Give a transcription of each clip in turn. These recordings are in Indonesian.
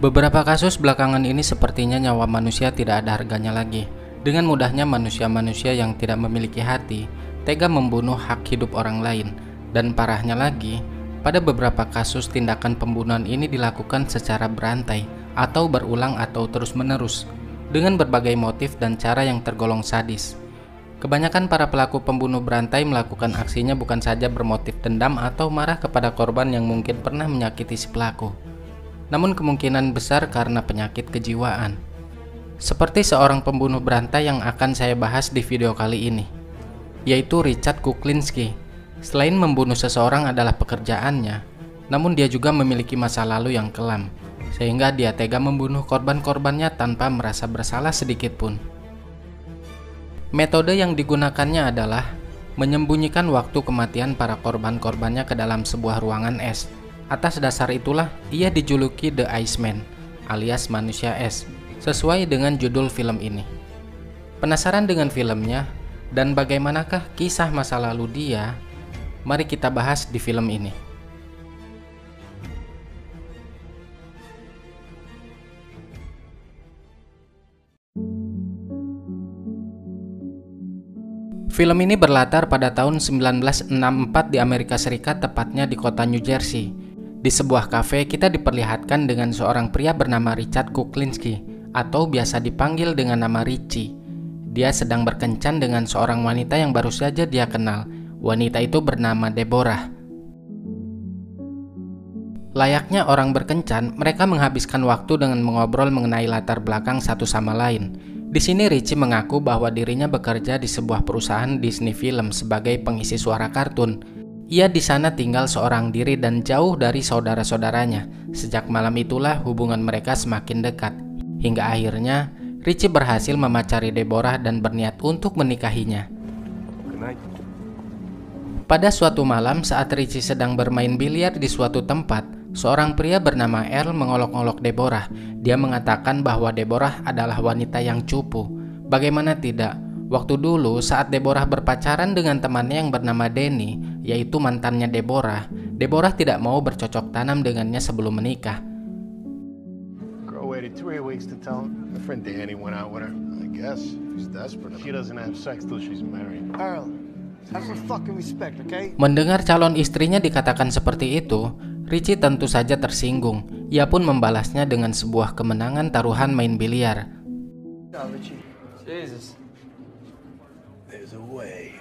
Beberapa kasus belakangan ini sepertinya nyawa manusia tidak ada harganya lagi. Dengan mudahnya manusia-manusia yang tidak memiliki hati tega membunuh hak hidup orang lain. Dan parahnya lagi, pada beberapa kasus tindakan pembunuhan ini dilakukan secara berantai atau berulang atau terus-menerus dengan berbagai motif dan cara yang tergolong sadis. Kebanyakan para pelaku pembunuh berantai melakukan aksinya bukan saja bermotif dendam atau marah kepada korban yang mungkin pernah menyakiti si pelaku, namun kemungkinan besar karena penyakit kejiwaan. Seperti seorang pembunuh berantai yang akan saya bahas di video kali ini, yaitu Richard Kuklinski. Selain membunuh seseorang adalah pekerjaannya, namun dia juga memiliki masa lalu yang kelam, sehingga dia tega membunuh korban-korbannya tanpa merasa bersalah sedikit pun. Metode yang digunakannya adalah menyembunyikan waktu kematian para korban-korbannya ke dalam sebuah ruangan es. Atas dasar itulah ia dijuluki The Iceman, alias manusia es, sesuai dengan judul film ini. Penasaran dengan filmnya dan bagaimanakah kisah masa lalu dia? Mari kita bahas di film ini. Film ini berlatar pada tahun 1964 di Amerika Serikat, tepatnya di kota New Jersey. Di sebuah kafe kita diperlihatkan dengan seorang pria bernama Richard Kuklinski atau biasa dipanggil dengan nama Richie. Dia sedang berkencan dengan seorang wanita yang baru saja dia kenal. Wanita itu bernama Deborah. Layaknya orang berkencan, mereka menghabiskan waktu dengan mengobrol mengenai latar belakang satu sama lain. Di sini Richie mengaku bahwa dirinya bekerja di sebuah perusahaan Disney Film sebagai pengisi suara kartun. Ia di sana tinggal seorang diri dan jauh dari saudara-saudaranya. Sejak malam itulah hubungan mereka semakin dekat. Hingga akhirnya Richie berhasil memacari Deborah dan berniat untuk menikahinya. Pada suatu malam saat Richie sedang bermain biliar di suatu tempat, seorang pria bernama Earl mengolok-olok Deborah. Dia mengatakan bahwa Deborah adalah wanita yang cupu. Bagaimana tidak? Waktu dulu saat Deborah berpacaran dengan temannya yang bernama Danny, yaitu mantannya Deborah, Deborah tidak mau bercocok tanam dengannya sebelum menikah. Girl waited 3 weeks to tell him. My friend Danny went out with her. I guess she's desperate. She doesn't have sex till she's married. Earl, have some fucking respect, okay? Mendengar calon istrinya dikatakan seperti itu, Richie tentu saja tersinggung. Ia pun membalasnya dengan sebuah kemenangan taruhan main biliar. Jesus. There's a way.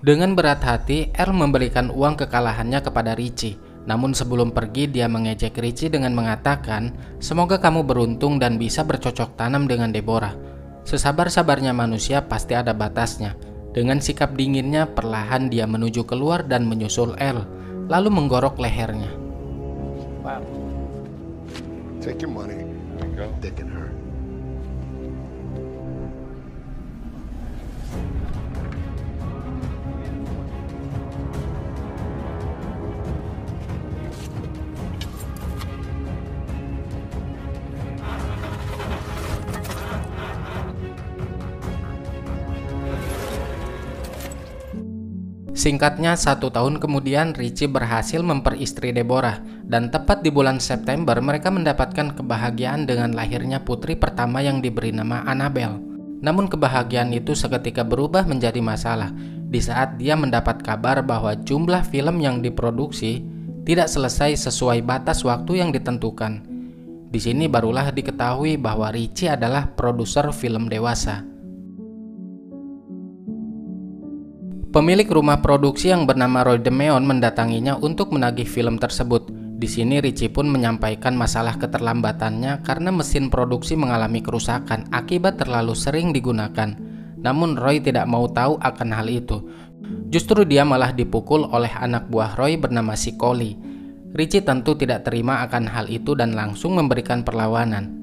Dengan berat hati, Earl memberikan uang kekalahannya kepada Richie. Namun sebelum pergi, dia mengejek Richie dengan mengatakan, "Semoga kamu beruntung dan bisa bercocok tanam dengan Deborah." Sesabar-sabarnya manusia pasti ada batasnya. Dengan sikap dinginnya, perlahan dia menuju keluar dan menyusul Earl, lalu menggorok lehernya. Wow. Take your money. There you go. Dick in her. Singkatnya, 1 tahun kemudian Richie berhasil memperistri Deborah, dan tepat di bulan September mereka mendapatkan kebahagiaan dengan lahirnya putri pertama yang diberi nama Annabelle. Namun kebahagiaan itu seketika berubah menjadi masalah di saat dia mendapat kabar bahwa jumlah film yang diproduksi tidak selesai sesuai batas waktu yang ditentukan. Di sini barulah diketahui bahwa Richie adalah produser film dewasa. Pemilik rumah produksi yang bernama Roy DeMeon mendatanginya untuk menagih film tersebut. Di sini Richie pun menyampaikan masalah keterlambatannya karena mesin produksi mengalami kerusakan akibat terlalu sering digunakan. Namun Roy tidak mau tahu akan hal itu. Justru dia malah dipukul oleh anak buah Roy bernama Sicoli. Richie tentu tidak terima akan hal itu dan langsung memberikan perlawanan.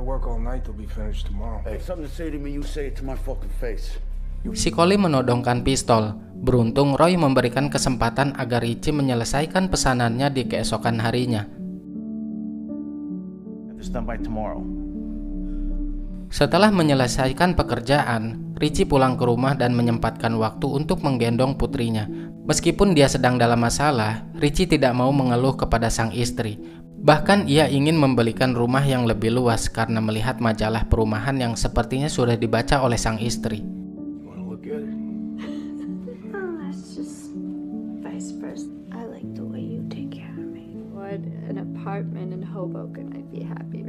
Work all night, they'll be finished tomorrow. Hey, something to say to me, you say it to my fucking face. Sicoli menodongkan pistol. Beruntung Roy memberikan kesempatan agar Richie menyelesaikan pesanannya di keesokan harinya. Have this done by tomorrow. Setelah menyelesaikan pekerjaan, Richie pulang ke rumah dan menyempatkan waktu untuk menggendong putrinya. Meskipun dia sedang dalam masalah, Richie tidak mau mengeluh kepada sang istri. Bahkan ia ingin membelikan rumah yang lebih luas karena melihat majalah perumahan yang sepertinya sudah dibaca oleh sang istri. An apartment in Hoboken, I'd be happy.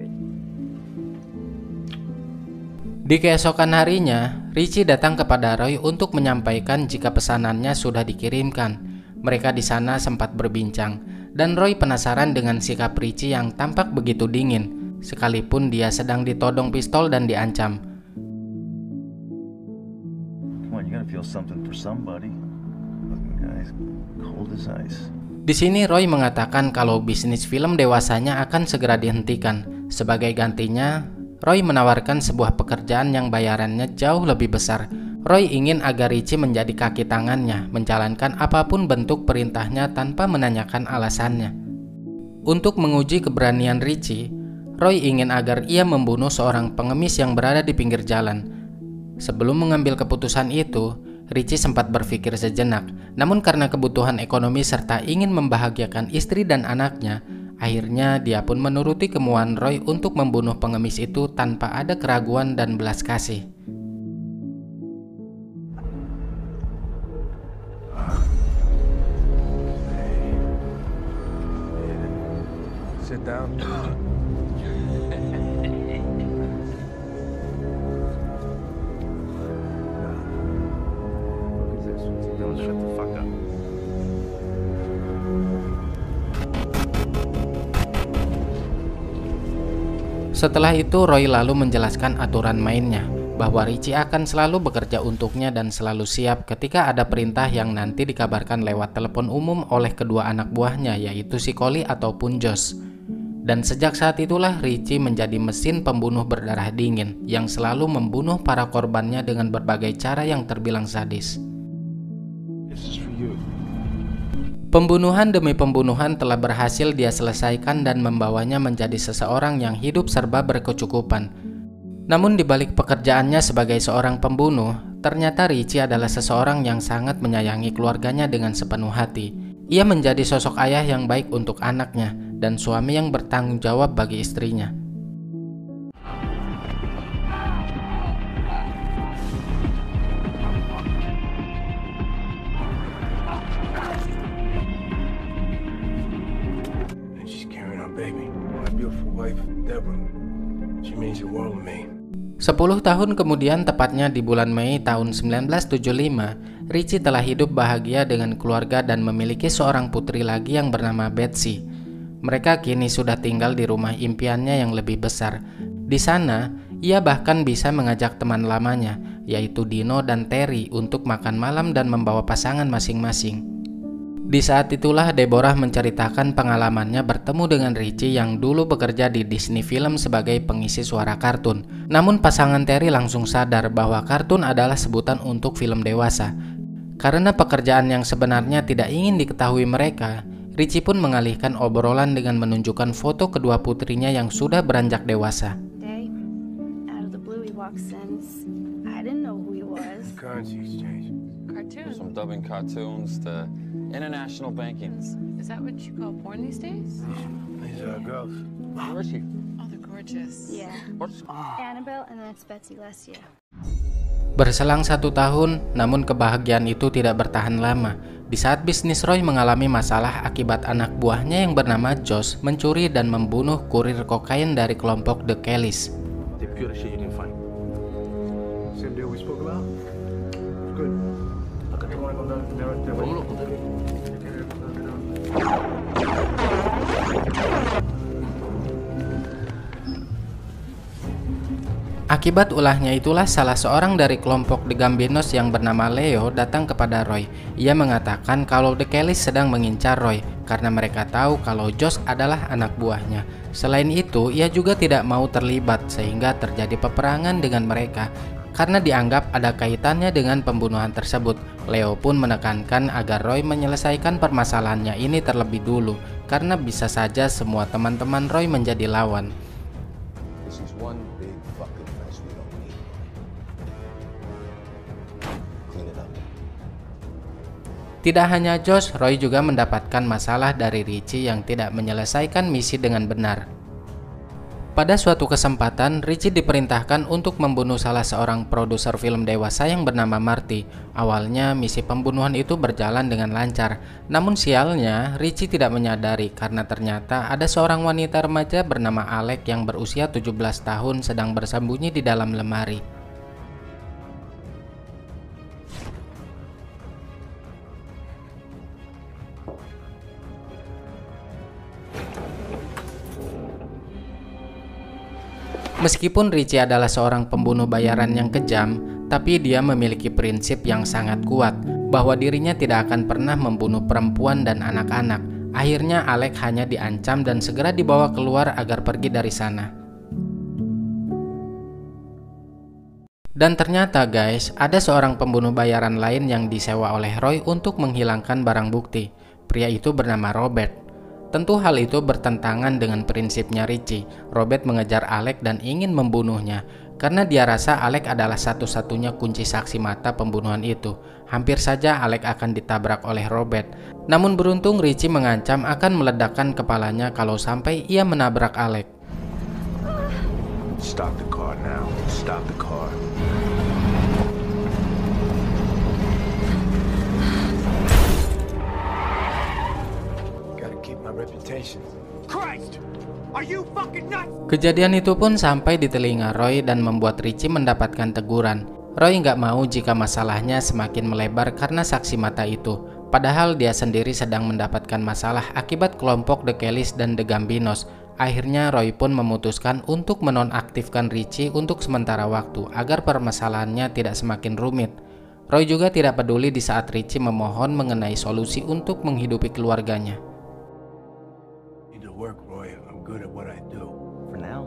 Di keesokan harinya, Richie datang kepada Roy untuk menyampaikan jika pesanannya sudah dikirimkan. Mereka di sana sempat berbincang, dan Roy penasaran dengan sikap Richie yang tampak begitu dingin, sekalipun dia sedang ditodong pistol dan diancam. Come on, you gotta feel something for somebody. Fucking guys, cold as ice. Di sini Roy mengatakan kalau bisnis film dewasanya akan segera dihentikan. Sebagai gantinya, Roy menawarkan sebuah pekerjaan yang bayarannya jauh lebih besar. Roy ingin agar Richie menjadi kaki tangannya, menjalankan apapun bentuk perintahnya tanpa menanyakan alasannya. Untuk menguji keberanian Richie, Roy ingin agar ia membunuh seorang pengemis yang berada di pinggir jalan. Sebelum mengambil keputusan itu, Richie sempat berpikir sejenak, namun karena kebutuhan ekonomi serta ingin membahagiakan istri dan anaknya, akhirnya dia pun menuruti kemauan Roy untuk membunuh pengemis itu tanpa ada keraguan dan belas kasih. Sit down. Shut the fuck up. Setelah itu Roy lalu menjelaskan aturan mainnya, bahwa Richie akan selalu bekerja untuknya dan selalu siap ketika ada perintah yang nanti dikabarkan lewat telepon umum oleh kedua anak buahnya, yaitu si Collie ataupun Josh. Dan sejak saat itulah Richie menjadi mesin pembunuh berdarah dingin yang selalu membunuh para korbannya dengan berbagai cara yang terbilang sadis. Pembunuhan demi pembunuhan telah berhasil dia selesaikan dan membawanya menjadi seseorang yang hidup serba berkecukupan. Namun di balik pekerjaannya sebagai seorang pembunuh, ternyata Richie adalah seseorang yang sangat menyayangi keluarganya dengan sepenuh hati. Ia menjadi sosok ayah yang baik untuk anaknya dan suami yang bertanggung jawab bagi istrinya. Baby, my beautiful wife, Deborah. She means the world to me. 10 tahun kemudian, tepatnya di bulan Mei tahun 1975, Richie telah hidup bahagia dengan keluarga dan memiliki seorang putri lagi yang bernama Betsy. Mereka kini sudah tinggal di rumah impiannya yang lebih besar. Di sana, ia bahkan bisa mengajak teman lamanya, yaitu Dino dan Terry, untuk makan malam dan membawa pasangan masing-masing. Di saat itulah Deborah menceritakan pengalamannya bertemu dengan Richie yang dulu bekerja di Disney Film sebagai pengisi suara kartun. Namun pasangan Terry langsung sadar bahwa kartun adalah sebutan untuk film dewasa. Karena pekerjaan yang sebenarnya tidak ingin diketahui mereka, Richie pun mengalihkan obrolan dengan menunjukkan foto kedua putrinya yang sudah beranjak dewasa. Currency exchange. Cartoons. From dubbing cartoons to international bankings. Is that what you call porn these days? These are girls. Where is she? Oh, they're gorgeous. Yeah. What's... Annabelle and then it's Betsy Leslie. Berselang 1 tahun, namun kebahagiaan itu tidak bertahan lama. Di saat bisnis Roy mengalami masalah akibat anak buahnya yang bernama Josh mencuri dan membunuh kurir kokain dari kelompok The Kellys. The purest shit you can find. Same deal we spoke about? Good. Okay, you wanna go down there? Akibat ulahnya itulah salah seorang dari kelompok The Gambinos yang bernama Leo datang kepada Roy. Ia mengatakan kalau The Kellys sedang mengincar Roy karena mereka tahu kalau Josh adalah anak buahnya. Selain itu, ia juga tidak mau terlibat sehingga terjadi peperangan dengan mereka karena dianggap ada kaitannya dengan pembunuhan tersebut. Leo pun menekankan agar Roy menyelesaikan permasalahannya ini terlebih dulu karena bisa saja semua teman-teman Roy menjadi lawan. Tidak hanya Josh, Roy juga mendapatkan masalah dari Richie yang tidak menyelesaikan misi dengan benar. Pada suatu kesempatan, Richie diperintahkan untuk membunuh salah seorang produser film dewasa yang bernama Marty. Awalnya, misi pembunuhan itu berjalan dengan lancar. Namun sialnya, Richie tidak menyadari karena ternyata ada seorang wanita remaja bernama Alec yang berusia 17 tahun sedang bersembunyi di dalam lemari. Meskipun Richie adalah seorang pembunuh bayaran yang kejam, tapi dia memiliki prinsip yang sangat kuat bahwa dirinya tidak akan pernah membunuh perempuan dan anak-anak. Akhirnya Alec hanya diancam dan segera dibawa keluar agar pergi dari sana. Dan ternyata guys, ada seorang pembunuh bayaran lain yang disewa oleh Roy untuk menghilangkan barang bukti. Pria itu bernama Robert. Tentu hal itu bertentangan dengan prinsipnya Richie. Robert mengejar Alec dan ingin membunuhnya karena dia rasa Alec adalah satu-satunya kunci saksi mata pembunuhan itu. Hampir saja Alec akan ditabrak oleh Robert. Namun beruntung Richie mengancam akan meledakkan kepalanya kalau sampai ia menabrak Alec. Stop the car now. Stop the car. Christ! Are you fucking nuts? Kejadian itu pun sampai di telinga Roy dan membuat Richie mendapatkan teguran. Roy nggak mau jika masalahnya semakin melebar karena saksi mata itu. Padahal dia sendiri sedang mendapatkan masalah akibat kelompok The Kellys dan The Gambinos. Akhirnya Roy pun memutuskan untuk menonaktifkan Richie untuk sementara waktu agar permasalahannya tidak semakin rumit. Roy juga tidak peduli di saat Richie memohon mengenai solusi untuk menghidupi keluarganya. Work, Roy. I'm good at what I do. For now,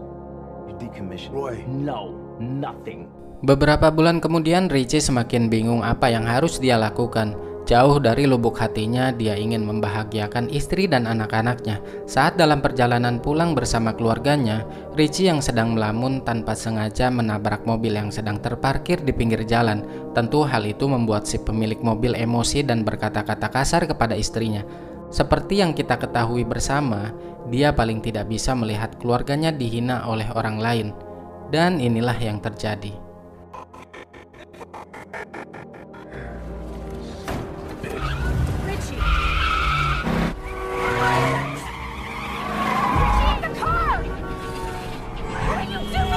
you decommission. Roy. No, nothing. Beberapa bulan kemudian Richie semakin bingung apa yang harus dia lakukan. Jauh dari lubuk hatinya, dia ingin membahagiakan istri dan anak-anaknya. Saat dalam perjalanan pulang bersama keluarganya, Richie yang sedang melamun tanpa sengaja menabrak mobil yang sedang terparkir di pinggir jalan. Tentu hal itu membuat si pemilik mobil emosi dan berkata-kata kasar kepada istrinya. Seperti yang kita ketahui bersama, dia paling tidak bisa melihat keluarganya dihina oleh orang lain. Dan inilah yang terjadi. Richie! Richie, in the car! What are you doing?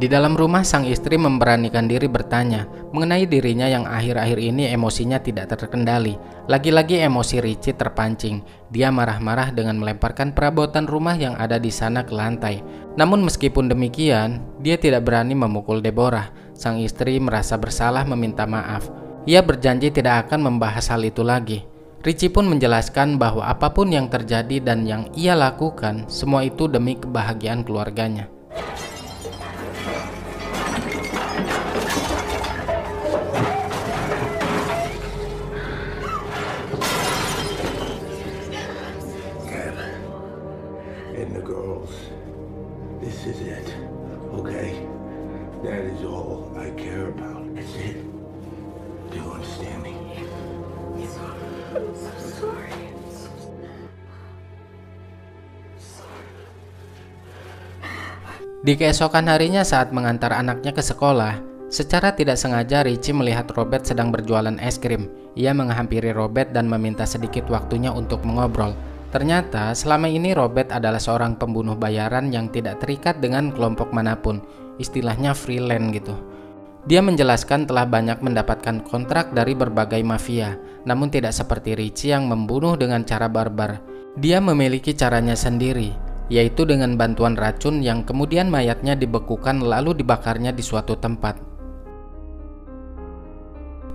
Di dalam rumah, sang istri memberanikan diri bertanya mengenai dirinya yang akhir-akhir ini emosinya tidak terkendali. Lagi-lagi emosi Richie terpancing. Dia marah-marah dengan melemparkan perabotan rumah yang ada di sana ke lantai. Namun meskipun demikian, dia tidak berani memukul Deborah. Sang istri merasa bersalah meminta maaf. Ia berjanji tidak akan membahas hal itu lagi. Richie pun menjelaskan bahwa apapun yang terjadi dan yang ia lakukan, semua itu demi kebahagiaan keluarganya. And the girls. This is it, okay? That is all I care about. That's it. Do you understand me? I'm so sorry. Di keesokan harinya saat mengantar anaknya ke sekolah, secara tidak sengaja Richie melihat Robert sedang berjualan es krim. Ia menghampiri Robert dan meminta sedikit waktunya untuk mengobrol. Ternyata selama ini Robert adalah seorang pembunuh bayaran yang tidak terikat dengan kelompok manapun, istilahnya freelance gitu. Dia menjelaskan telah banyak mendapatkan kontrak dari berbagai mafia, namun tidak seperti Richie yang membunuh dengan cara barbar. Dia memiliki caranya sendiri, yaitu dengan bantuan racun yang kemudian mayatnya dibekukan lalu dibakarnya di suatu tempat.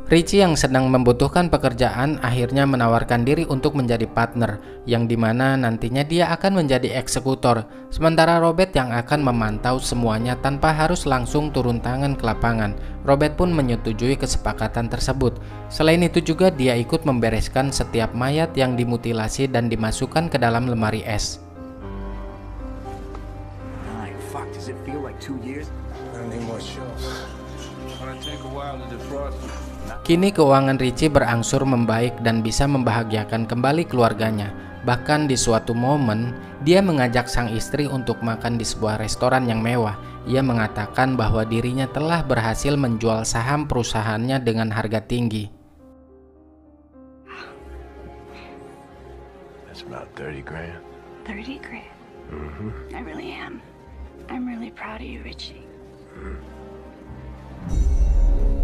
Richie yang sedang membutuhkan pekerjaan akhirnya menawarkan diri untuk menjadi partner, yang dimana nantinya dia akan menjadi eksekutor, sementara Robert yang akan memantau semuanya tanpa harus langsung turun tangan ke lapangan. Robert pun menyetujui kesepakatan tersebut. Selain itu juga dia ikut membereskan setiap mayat yang dimutilasi dan dimasukkan ke dalam lemari es. Fuck, does it feel like 2 years? I need more shells. Gonna take a while to defrost. Kini keuangan Richie berangsur membaik dan bisa membahagiakan kembali keluarganya. Bahkan di suatu momen, dia mengajak sang istri untuk makan di sebuah restoran yang mewah. Ia mengatakan bahwa dirinya telah berhasil menjual saham perusahaannya dengan harga tinggi. That's about 30 grand. 30 grand? I really am. I'm really proud of you, Richie.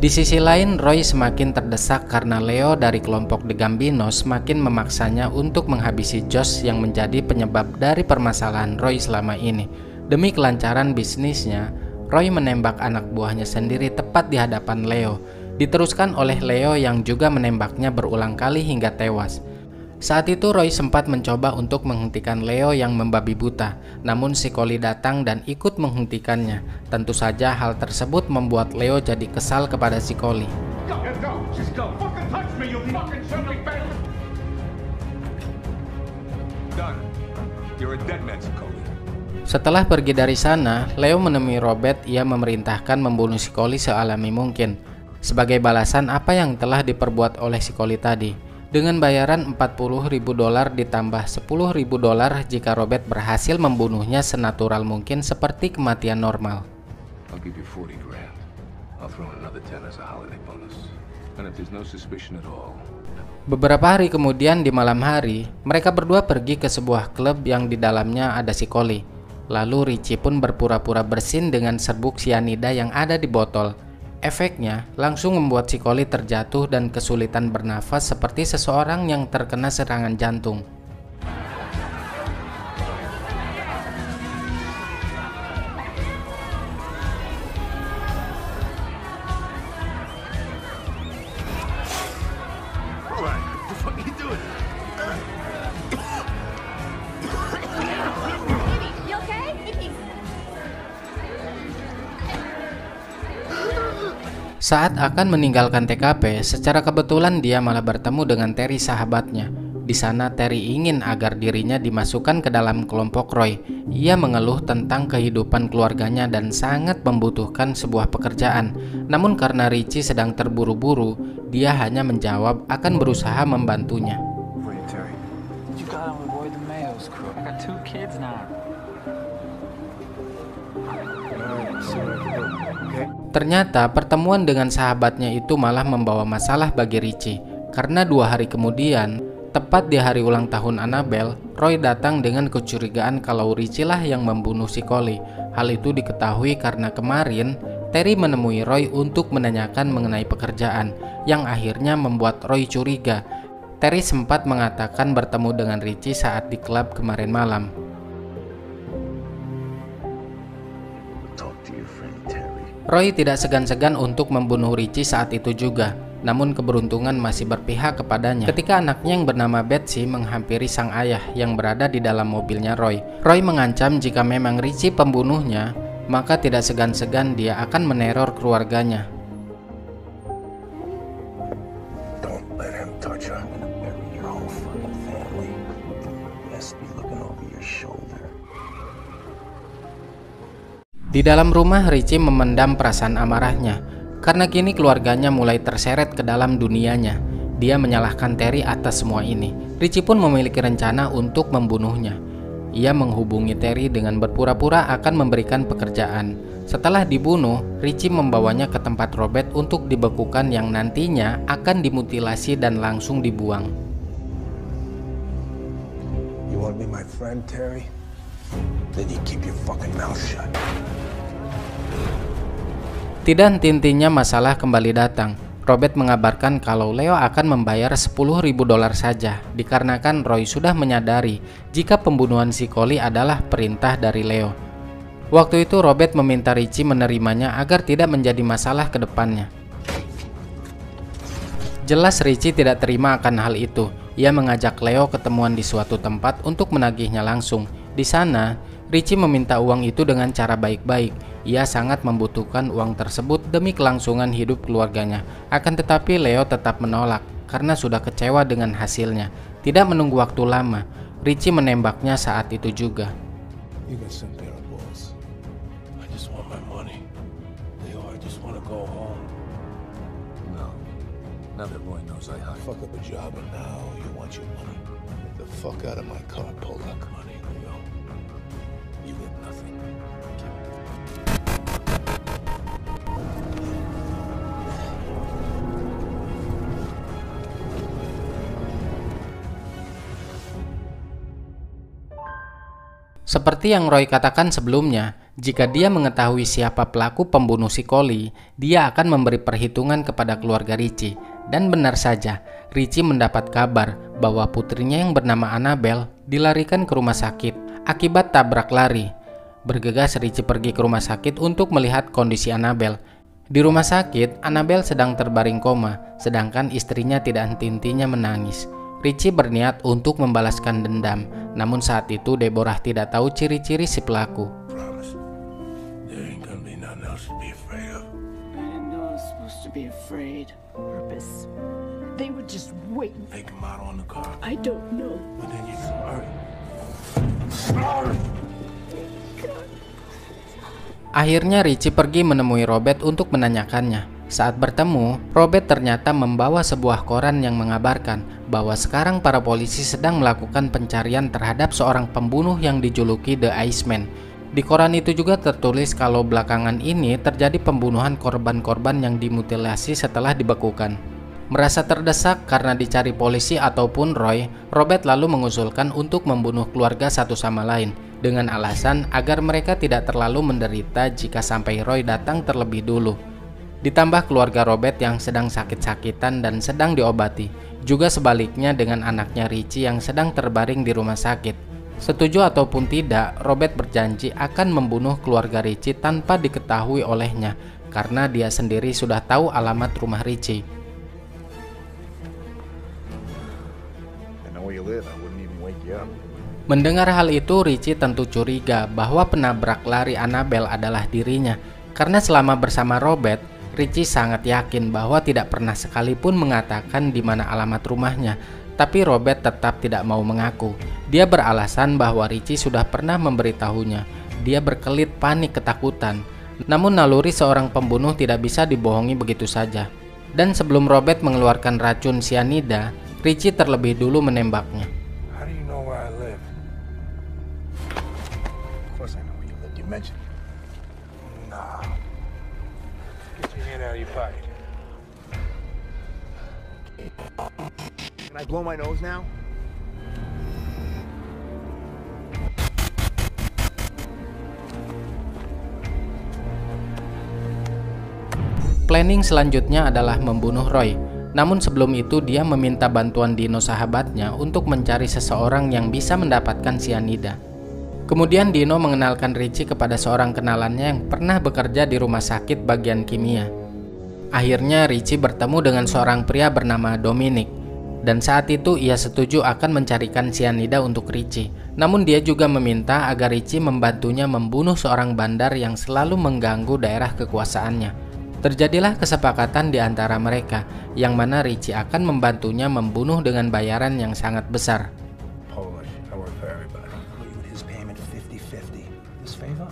Di sisi lain, Roy semakin terdesak karena Leo dari kelompok The Gambinos semakin memaksanya untuk menghabisi Josh yang menjadi penyebab dari permasalahan Roy selama ini. Demi kelancaran bisnisnya, Roy menembak anak buahnya sendiri tepat di hadapan Leo. Diteruskan oleh Leo yang juga menembaknya berulang kali hingga tewas. Saat itu Roy sempat mencoba untuk menghentikan Leo yang membabi buta, namun si Collie datang dan ikut menghentikannya. Tentu saja hal tersebut membuat Leo jadi kesal kepada si Collie. Setelah pergi dari sana, Leo menemui Robert. Ia memerintahkan membunuh si Collie sealami mungkin, sebagai balasan apa yang telah diperbuat oleh si Collie tadi. Dengan bayaran $40.000 ditambah $10.000 jika Robert berhasil membunuhnya senatural mungkin seperti kematian normal. I'll give you 40 grand. I'll throw in another 10 as a holiday bonus. And if there's no suspicion at all. Beberapa hari kemudian di malam hari, mereka berdua pergi ke sebuah klub yang di dalamnya ada si Collie. Lalu Richie pun berpura-pura bersin dengan serbuk sianida yang ada di botol. Efeknya langsung membuat si Collie terjatuh dan kesulitan bernafas seperti seseorang yang terkena serangan jantung. Saat akan meninggalkan TKP, secara kebetulan dia malah bertemu dengan Terry, sahabatnya. Di sana Terry ingin agar dirinya dimasukkan ke dalam kelompok Roy. Ia mengeluh tentang kehidupan keluarganya dan sangat membutuhkan sebuah pekerjaan. Namun karena Richie sedang terburu-buru, dia hanya menjawab akan berusaha membantunya. Ternyata pertemuan dengan sahabatnya itu malah membawa masalah bagi Richie. Karena 2 hari kemudian, tepat di hari ulang tahun Annabelle, Roy datang dengan kecurigaan kalau Richie lah yang membunuh si Collie. Hal itu diketahui karena kemarin Terry menemui Roy untuk menanyakan mengenai pekerjaan, yang akhirnya membuat Roy curiga. Terry sempat mengatakan bertemu dengan Richie saat di klub kemarin malam. Roy tidak segan-segan untuk membunuh Richie saat itu juga. Namun keberuntungan masih berpihak kepadanya ketika anaknya yang bernama Betsy menghampiri sang ayah yang berada di dalam mobilnya Roy. Roy mengancam jika memang Richie pembunuhnya, maka tidak segan-segan dia akan meneror keluarganya. Don't let him touch her. I'm gonna bury your whole fucking family. Best be looking over your shoulder. Di dalam rumah, Richie memendam perasaan amarahnya karena kini keluarganya mulai terseret ke dalam dunianya. Dia menyalahkan Terry atas semua ini. Richie pun memiliki rencana untuk membunuhnya. Ia menghubungi Terry dengan berpura-pura akan memberikan pekerjaan. Setelah dibunuh, Richie membawanya ke tempat Robert untuk dibekukan yang nantinya akan dimutilasi dan langsung dibuang. You want to be my friend, Terry? Then you keep your fucking mouth shut. Tidak henti-hentinya masalah kembali datang. Robert mengabarkan kalau Leo akan membayar $10.000 saja, dikarenakan Roy sudah menyadari jika pembunuhan si Collie adalah perintah dari Leo. Waktu itu Robert meminta Richie menerimanya agar tidak menjadi masalah ke depannya. Jelas Richie tidak terima akan hal itu. Ia mengajak Leo ketemuan di suatu tempat untuk menagihnya langsung. Di sana, Richie meminta uang itu dengan cara baik-baik. Ia sangat membutuhkan uang tersebut demi kelangsungan hidup keluarganya. Akan tetapi Leo tetap menolak karena sudah kecewa dengan hasilnya. Tidak menunggu waktu lama, Richie menembaknya saat itu juga. You got some there, boss. I just want my money. Leo, I just want to go home. No. Now that Roy knows I hired. Fuck up a job and now you want your money. Get the fuck out of my car, pull that money, Leo. You get nothing. Seperti yang Roy katakan sebelumnya, jika dia mengetahui siapa pelaku pembunuh si Collie, dia akan memberi perhitungan kepada keluarga Richie. Dan benar saja, Richie mendapat kabar bahwa putrinya yang bernama Annabelle dilarikan ke rumah sakit akibat tabrak lari. Bergegas Richie pergi ke rumah sakit untuk melihat kondisi Annabelle. Di rumah sakit, Annabelle sedang terbaring koma, sedangkan istrinya tidak henti-hentinya menangis. Richie berniat untuk membalaskan dendam, namun saat itu Deborah tidak tahu ciri-ciri si pelaku. Promise. There ain't gonna be nothing else to be afraid of. I didn't know I was supposed to be afraid. Purpose. They were just waiting. Take him out on the car. I don't know. But then you hurry. Akhirnya Richie pergi menemui Robert untuk menanyakannya. Saat bertemu, Robert ternyata membawa sebuah koran yang mengabarkan bahwa sekarang para polisi sedang melakukan pencarian terhadap seorang pembunuh yang dijuluki The Iceman. Di koran itu juga tertulis kalau belakangan ini terjadi pembunuhan korban-korban yang dimutilasi setelah dibekukan. Merasa terdesak karena dicari polisi ataupun Roy, Robert lalu mengusulkan untuk membunuh keluarga satu sama lain dengan alasan agar mereka tidak terlalu menderita jika sampai Roy datang terlebih dulu. Ditambah keluarga Robert yang sedang sakit-sakitan dan sedang diobati. Juga sebaliknya dengan anaknya Richie yang sedang terbaring di rumah sakit. Setuju ataupun tidak, Robert berjanji akan membunuh keluarga Richie tanpa diketahui olehnya, karena dia sendiri sudah tahu alamat rumah Richie. Mendengar hal itu, Richie tentu curiga bahwa penabrak lari Annabelle adalah dirinya. Karena selama bersama Robert, Richie sangat yakin bahwa tidak pernah sekalipun mengatakan di mana alamat rumahnya. Tapi Robert tetap tidak mau mengaku. Dia beralasan bahwa Richie sudah pernah memberitahunya. Dia berkelit panik ketakutan. Namun naluri seorang pembunuh tidak bisa dibohongi begitu saja. Dan sebelum Robert mengeluarkan racun cyanida, Richie terlebih dulu menembaknya. How do you know where I live? Of course I know where you live. You mentioned it. Nah. Get your hand out of your pocket. Can I blow my nose now? Planning selanjutnya adalah membunuh Roy. Namun sebelum itu dia meminta bantuan Dino sahabatnya untuk mencari seseorang yang bisa mendapatkan cyanida. Kemudian Dino mengenalkan Richie kepada seorang kenalannya yang pernah bekerja di rumah sakit bagian kimia. Akhirnya Richie bertemu dengan seorang pria bernama Dominic. Dan saat itu ia setuju akan mencarikan cyanida untuk Richie. Namun dia juga meminta agar Richie membantunya membunuh seorang bandar yang selalu mengganggu daerah kekuasaannya. Terjadilah kesepakatan di antara mereka, yang mana Richie akan membantunya membunuh dengan bayaran yang sangat besar. Polish. I work for everybody. His payment 50-50. This favor?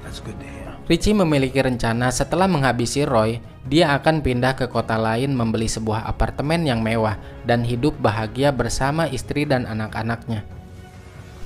That's good to hear. Richie memiliki rencana setelah menghabisi Roy, dia akan pindah ke kota lain membeli sebuah apartemen yang mewah dan hidup bahagia bersama istri dan anak-anaknya.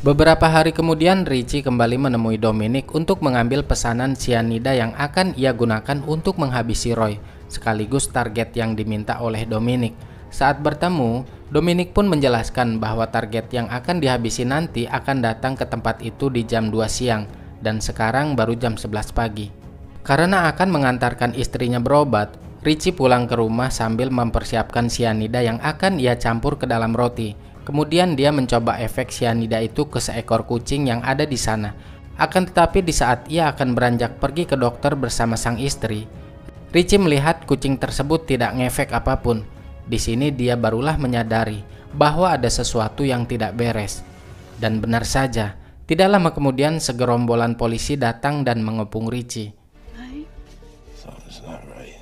Beberapa hari kemudian Richie kembali menemui Dominic untuk mengambil pesanan cyanida yang akan ia gunakan untuk menghabisi Roy, sekaligus target yang diminta oleh Dominic. Saat bertemu, Dominic pun menjelaskan bahwa target yang akan dihabisi nanti akan datang ke tempat itu di jam 2 siang dan sekarang baru jam 11 pagi. Karena akan mengantarkan istrinya berobat, Richie pulang ke rumah sambil mempersiapkan cyanida yang akan ia campur ke dalam roti. Kemudian dia mencoba efek cyanida itu ke seekor kucing yang ada di sana. Akan tetapi di saat ia akan beranjak pergi ke dokter bersama sang istri, Richie melihat kucing tersebut tidak ngefek apapun. Di sini dia barulah menyadari bahwa ada sesuatu yang tidak beres. Dan benar saja, tidak lama kemudian segerombolan polisi datang dan mengepung Richie. Something's not right.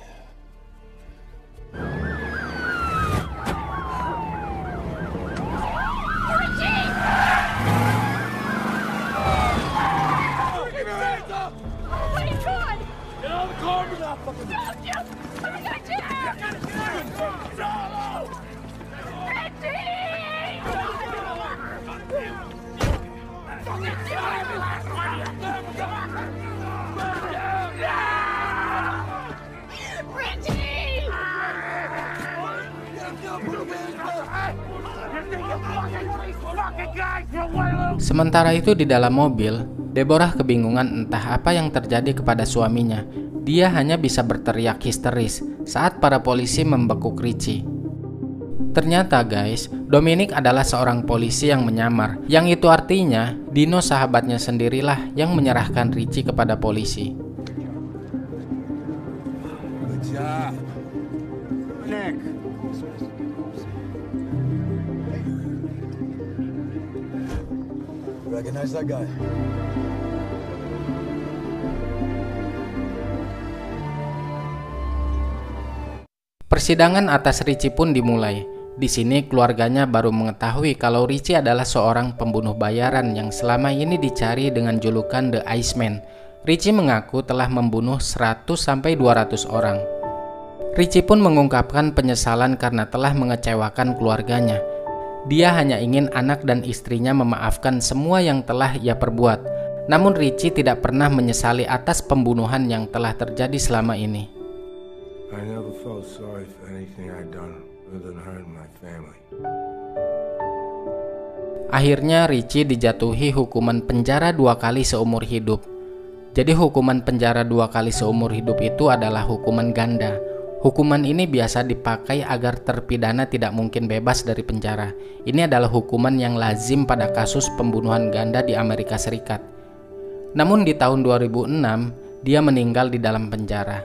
Sementara itu di dalam mobil, Deborah kebingungan entah apa yang terjadi kepada suaminya. Dia hanya bisa berteriak histeris saat para polisi membekuk Richie. Ternyata guys, Dominic adalah seorang polisi yang menyamar. Yang itu artinya, Dino sahabatnya sendirilah yang menyerahkan Richie kepada polisi. Good job. Nick. Recognize that guy? Persidangan atas Richie pun dimulai. Di sini keluarganya baru mengetahui kalau Richie adalah seorang pembunuh bayaran yang selama ini dicari dengan julukan The Iceman. Richie mengaku telah membunuh 100-200 orang. Richie pun mengungkapkan penyesalan karena telah mengecewakan keluarganya. Dia hanya ingin anak dan istrinya memaafkan semua yang telah ia perbuat. Namun Richie tidak pernah menyesali atas pembunuhan yang telah terjadi selama ini. I never felt sorry for anything I'd done other than hurting my family. Akhirnya Richie dijatuhi hukuman penjara 2 kali seumur hidup. Jadi hukuman penjara 2 kali seumur hidup itu adalah hukuman ganda. Hukuman ini biasa dipakai agar terpidana tidak mungkin bebas dari penjara. Ini adalah hukuman yang lazim pada kasus pembunuhan ganda di Amerika Serikat. Namun di tahun 2006, dia meninggal di dalam penjara.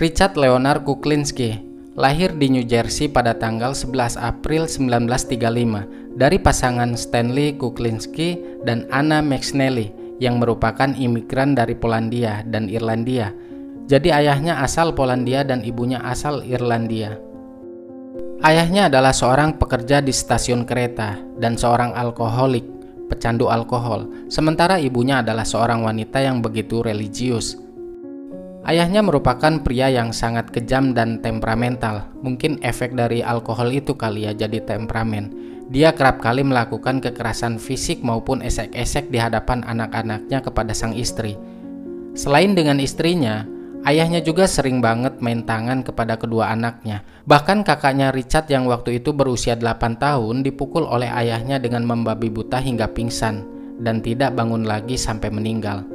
Richard Leonard Kuklinski lahir di New Jersey pada tanggal 11 April 1935 dari pasangan Stanley Kuklinski dan Anna McSnelly yang merupakan imigran dari Polandia dan Irlandia. Jadi ayahnya asal Polandia dan ibunya asal Irlandia. Ayahnya adalah seorang pekerja di stasiun kereta dan seorang alkoholik, pecandu alkohol, sementara ibunya adalah seorang wanita yang begitu religius. Ayahnya merupakan pria yang sangat kejam dan temperamental. Mungkin efek dari alkohol itu kali ya jadi temperamen. Dia kerap kali melakukan kekerasan fisik maupun esek-esek di hadapan anak-anaknya kepada sang istri. Selain dengan istrinya, ayahnya juga sering banget main tangan kepada kedua anaknya. Bahkan kakaknya Richard yang waktu itu berusia 8 tahun dipukul oleh ayahnya dengan membabi buta hingga pingsan dan tidak bangun lagi sampai meninggal.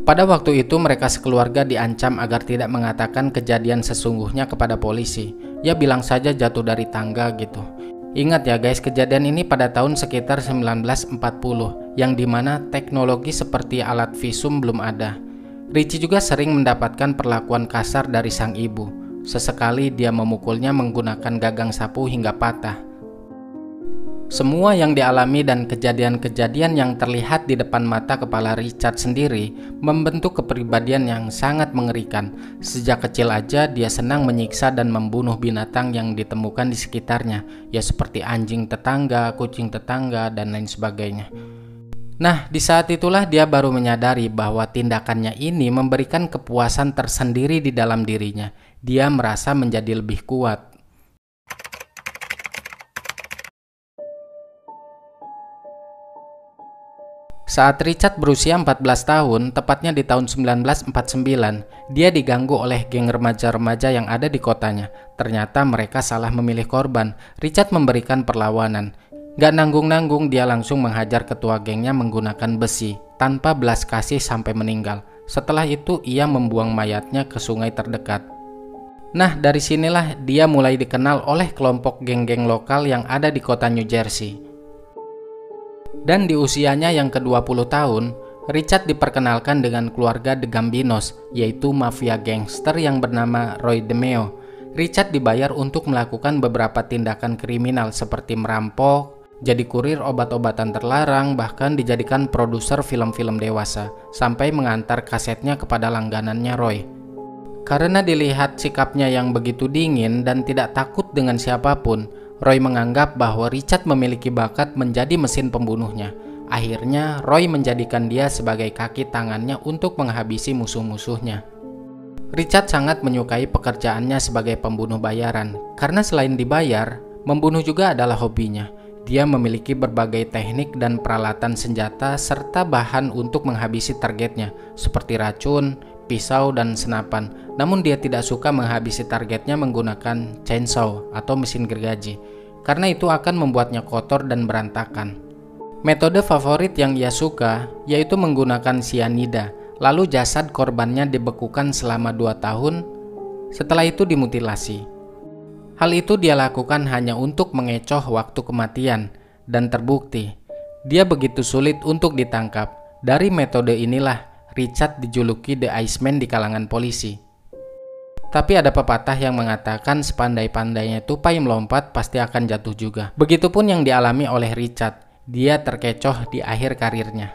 Pada waktu itu mereka sekeluarga diancam agar tidak mengatakan kejadian sesungguhnya kepada polisi. Ya bilang saja jatuh dari tangga gitu. Ingat ya guys, kejadian ini pada tahun sekitar 1940 yang dimana teknologi seperti alat visum belum ada. Richie juga sering mendapatkan perlakuan kasar dari sang ibu. Sesekali dia memukulnya menggunakan gagang sapu hingga patah. Semua yang dialami dan kejadian-kejadian yang terlihat di depan mata kepala Richard sendiri membentuk kepribadian yang sangat mengerikan. Sejak kecil aja dia senang menyiksa dan membunuh binatang yang ditemukan di sekitarnya, ya seperti anjing tetangga, kucing tetangga, dan lain sebagainya. Nah, di saat itulah dia baru menyadari bahwa tindakannya ini memberikan kepuasan tersendiri di dalam dirinya. Dia merasa menjadi lebih kuat. Saat Richard berusia 14 tahun, tepatnya di tahun 1949, dia diganggu oleh geng remaja-remaja yang ada di kotanya. Ternyata mereka salah memilih korban. Richard memberikan perlawanan. Gak nanggung-nanggung, dia langsung menghajar ketua gengnya menggunakan besi, tanpa belas kasih sampai meninggal. Setelah itu, ia membuang mayatnya ke sungai terdekat. Nah, dari sinilah dia mulai dikenal oleh kelompok geng-geng lokal yang ada di kota New Jersey. Dan di usianya yang ke-20 tahun, Richard diperkenalkan dengan keluarga The Gambinos, yaitu mafia gangster yang bernama Roy DeMeo. Richard dibayar untuk melakukan beberapa tindakan kriminal seperti merampok, jadi kurir obat-obatan terlarang, bahkan dijadikan produser film-film dewasa, sampai mengantar kasetnya kepada langganannya Roy. Karena dilihat sikapnya yang begitu dingin dan tidak takut dengan siapapun, Roy menganggap bahwa Richard memiliki bakat menjadi mesin pembunuhnya. Akhirnya, Roy menjadikan dia sebagai kaki tangannya untuk menghabisi musuh-musuhnya. Richard sangat menyukai pekerjaannya sebagai pembunuh bayaran, karena selain dibayar, membunuh juga adalah hobinya. Dia memiliki berbagai teknik dan peralatan senjata serta bahan untuk menghabisi targetnya, seperti racun, pisau, dan senapan. Namun dia tidak suka menghabisi targetnya menggunakan chainsaw atau mesin gergaji, karena itu akan membuatnya kotor dan berantakan. Metode favorit yang ia suka yaitu menggunakan sianida, lalu jasad korbannya dibekukan selama 2 tahun, setelah itu dimutilasi. Hal itu dia lakukan hanya untuk mengecoh waktu kematian, dan terbukti dia begitu sulit untuk ditangkap. Dari metode inilah Richard dijuluki The Iceman di kalangan polisi. Tapi ada pepatah yang mengatakan sepandai-pandainya tupai melompat pasti akan jatuh juga. Begitupun yang dialami oleh Richard, dia terkecoh di akhir karirnya.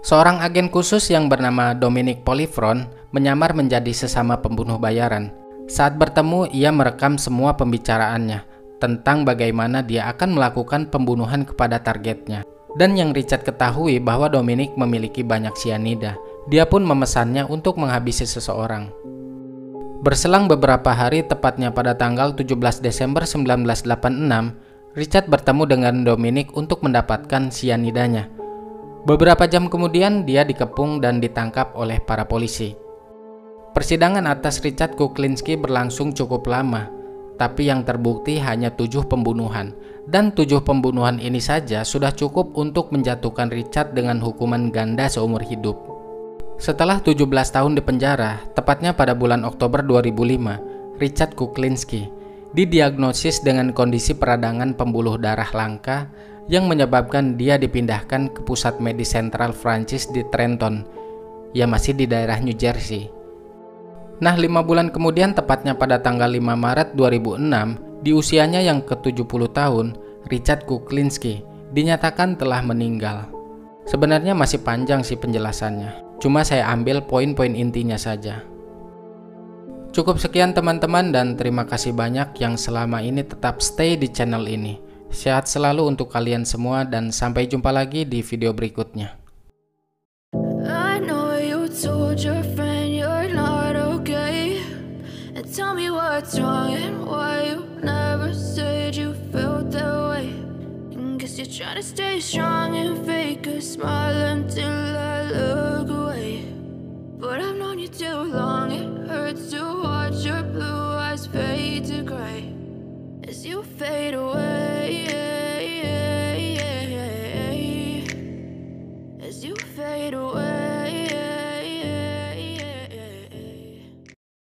Seorang agen khusus yang bernama Dominic Polifron menyamar menjadi sesama pembunuh bayaran. Saat bertemu, ia merekam semua pembicaraannya tentang bagaimana dia akan melakukan pembunuhan kepada targetnya. Dan yang Richard ketahui bahwa Dominic memiliki banyak sianida. Dia pun memesannya untuk menghabisi seseorang. Berselang beberapa hari, tepatnya pada tanggal 17 Desember 1986, Richard bertemu dengan Dominic untuk mendapatkan sianidanya. Beberapa jam kemudian, dia dikepung dan ditangkap oleh para polisi. Persidangan atas Richard Kuklinski berlangsung cukup lama, tapi yang terbukti hanya 7 pembunuhan. Dan 7 pembunuhan ini saja sudah cukup untuk menjatuhkan Richard dengan hukuman ganda seumur hidup. Setelah 17 tahun di penjara, tepatnya pada bulan Oktober 2005, Richard Kuklinski didiagnosis dengan kondisi peradangan pembuluh darah langka yang menyebabkan dia dipindahkan ke pusat medis sentral Francis di Trenton, yang masih di daerah New Jersey. Nah, 5 bulan kemudian, tepatnya pada tanggal 5 Maret 2006, di usianya yang ke-70 tahun, Richard Kuklinski dinyatakan telah meninggal. Sebenarnya masih panjang sih penjelasannya, cuma saya ambil poin-poin intinya saja. Cukup sekian teman-teman, dan terima kasih banyak yang selama ini tetap stay di channel ini. Sehat selalu untuk kalian semua, dan sampai jumpa lagi di video berikutnya. I know you told your friend you're not okay, and tell me what's wrong and why you never said you felt that way. Guess you're trying to stay strong and fake a smile until I look away. But I've known you too long, it hurts to watch your blue eyes fade to gray as you fade away, as you fade away.